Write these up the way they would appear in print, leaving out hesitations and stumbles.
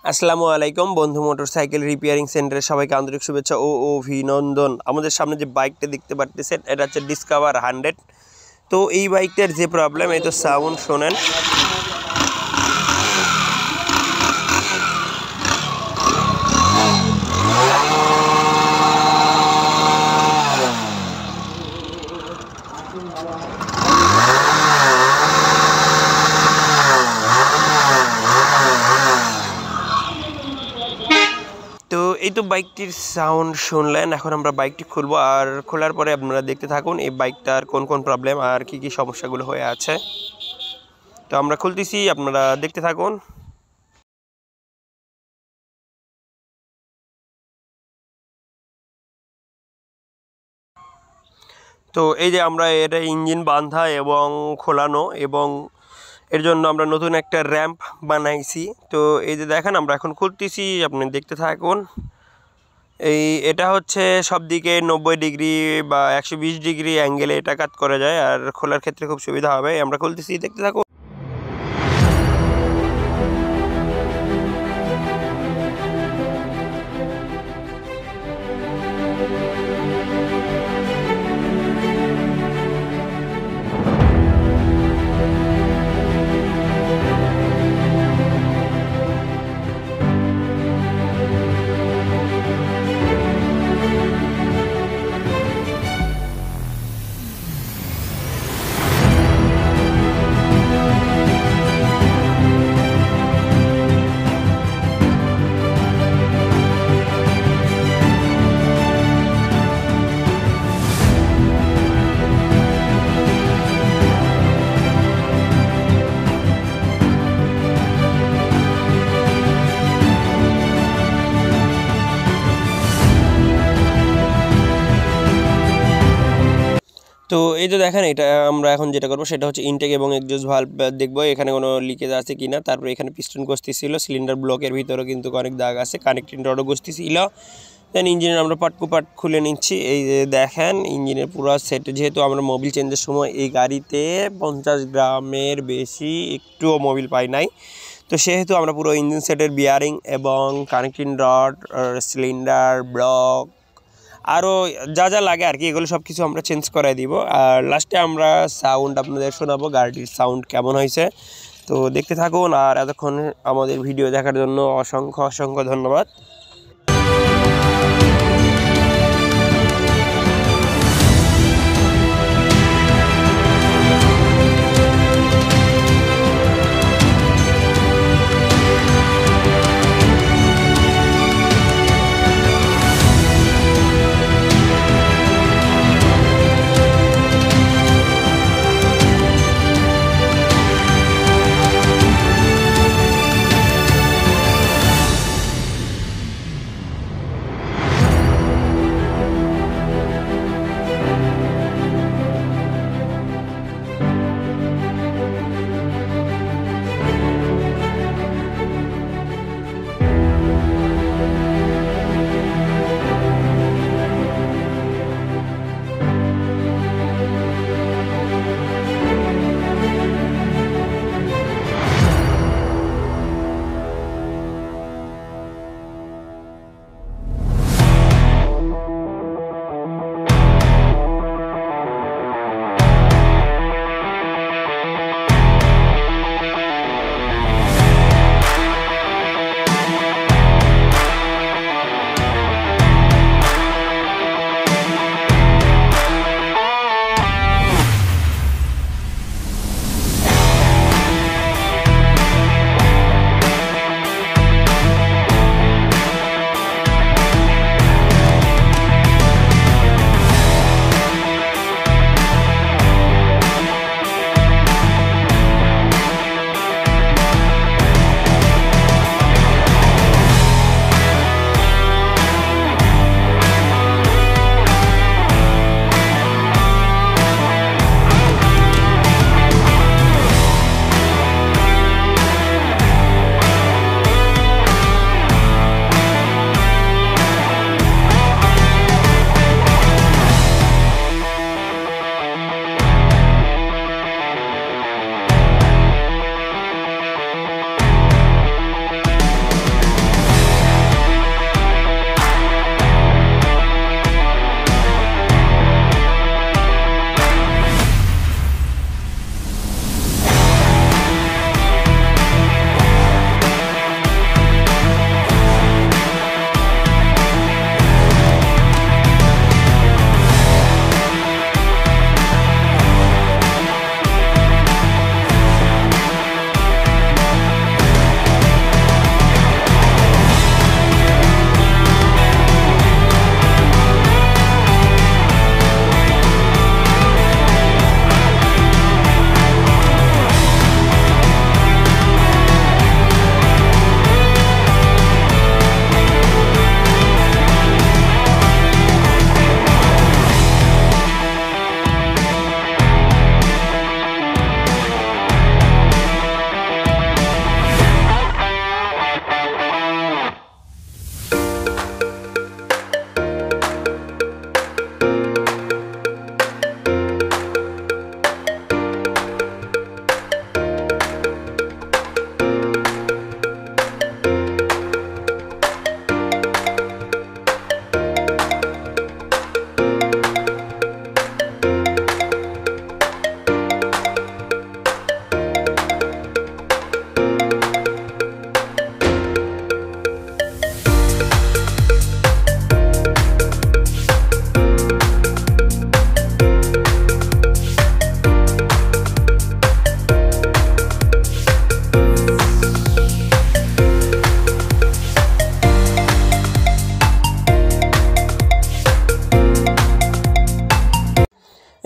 আসসালামু আলাইকুম বন্ধু মোটরসাইকেল রিপেয়ারিং সেন্টারে সবাইকে আন্তরিক শুভেচ্ছা ও অভিনন্দন। আমাদের সামনে যে বাইকটা দেখতে পাচ্ছেন এটা হচ্ছে ডিসকভার 100। তো এই বাইকটার যে প্রবলেম, এই তো সাউন্ড শোনেন। তো এই তো বাইকটির সাউন্ড শুনলেন। এখন আমরা বাইকটি খুলবো, আর খোলার পরে আপনারা দেখতে থাকুন এই বাইকটার কোন কোন প্রবলেম আর কি কি সমস্যাগুলো হয়ে আছে। তো আমরা খুলতেছি, আপনারা দেখতে থাকুন। তো এই যে আমরা এটা ইঞ্জিন বাঁধা এবং খোলানো, এবং এর জন্য আমরা নতুন একটা র্যাম্প বানাইছি। তো এই যে দেখেন আমরা এখন খুলতেছি, আপনি দেখতে থাকুন। এটা হচ্ছে সব দিকে 90 ডিগ্রি বা 120 ডিগ্রি অ্যাঙ্গেলে এটা কাজ করা যায়, আর খোলার ক্ষেত্রে খুব সুবিধা হবে। আমরা খুলতেছি, দেখতে থাকুন। তো এই তো দেখেন, এটা আমরা এখন যেটা করবো সেটা হচ্ছে ইনটেক এবং এক্সজস্ট ভালভ দেখবো এখানে কোনো লিকেজ আছে কিনা। তারপরে এখানে পিস্টন গস্তি ছিল, সিলিন্ডার ব্লকের ভিতরে কিন্তু অনেক দাগ আছে, কানেক্টিং রডও গস্তি ছিল। দেন ইঞ্জিনের আমরা পার্ট টু পার্ট খুলে নিচ্ছি। এই যে দেখেন ইঞ্জিনের পুরো সেট, যেহেতু আমরা মোবিল চেঞ্জের সময় এই গাড়িতে 50 গ্রামের বেশি একটুও মোবিল পাই নাই, তো সেহেতু আমরা পুরো ইঞ্জিন সেটের বিয়ারিং এবং কানেক্টিং রড, সিলিন্ডার ব্লক, আরও যা যা লাগে আর কি, এগুলো সব কিছু আমরা চেঞ্জ করে দিব। আর লাস্টে আমরা সাউন্ড আপনাদের শোনাবো, গাড়িটির সাউন্ড কেমন হয়েছে। তো দেখতে থাকুন, আর এতক্ষণ আমাদের ভিডিও দেখার জন্য অসংখ্য অসংখ্য ধন্যবাদ।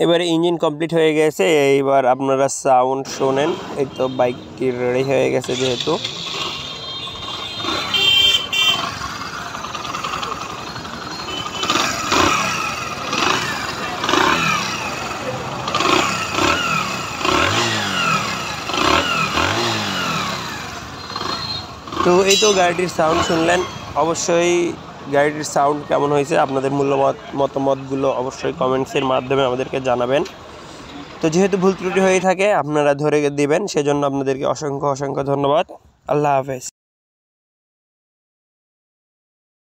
এবারে ইঞ্জিন কমপ্লিট হয়ে গেছে, এইবার আপনারা সাউন্ড শোনেন। এই তো বাইকটি রেডি হয়ে গেছে যেহেতু। তো এই তো গাড়িটির সাউন্ড শুনলেন। অবশ্যই গাড়িটির সাউন্ড কেমন হয়েছে আপনাদের মতামতগুলো অবশ্যই কমেন্টসের মাধ্যমে আমাদেরকে জানাবেন। তো যেহেতু ভুল ত্রুটি হয়ে থাকে আপনারা ধরে দিবেন, সেজন্য আপনাদেরকে অসংখ্য ধন্যবাদ। আল্লাহ হাফেজ।